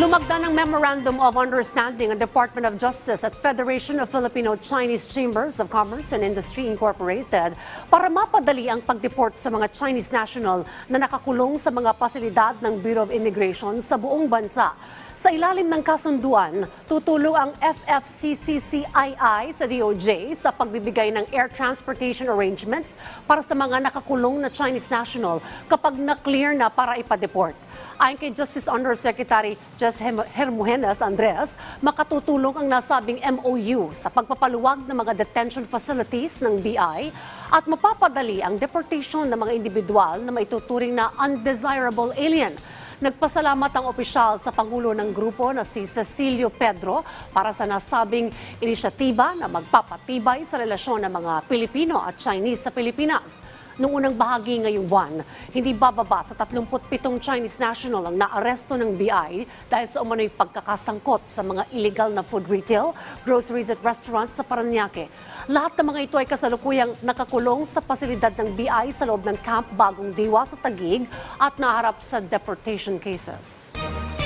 Lumagda ng Memorandum of Understanding ang Department of Justice at Federation of Filipino-Chinese Chambers of Commerce and Industry Incorporated para mapadali ang pag-deport sa mga Chinese national na nakakulong sa mga pasilidad ng Bureau of Immigration sa buong bansa. Sa ilalim ng kasunduan, tutulong ang FFCCCII sa DOJ sa pagbibigay ng air transportation arrangements para sa mga nakakulong na Chinese national kapag na-clear na para ipa-deport. Ayon kay Justice Undersecretary Jess Hermogenes Andres, makatutulong ang nasabing MOU sa pagpapaluwag ng mga detention facilities ng BI at mapapadali ang deportation ng mga individual na maituturing na undesirable alien. Nagpasalamat ang opisyal sa Pangulo ng grupo na si Cecilio Pedro para sa nasabing inisyatiba na magpapatibay sa relasyon ng mga Pilipino at Chinese sa Pilipinas. Noong unang bahagi ngayong buwan, hindi bababa sa 37 Chinese national ang naaresto ng BI dahil sa umano'y pagkakasangkot sa mga illegal na food retail, groceries at restaurants sa Parañaque. Lahat ng mga ito ay kasalukuyang nakakulong sa pasilidad ng BI sa loob ng Camp Bagong Diwa sa Taguig at naharap sa deportation cases.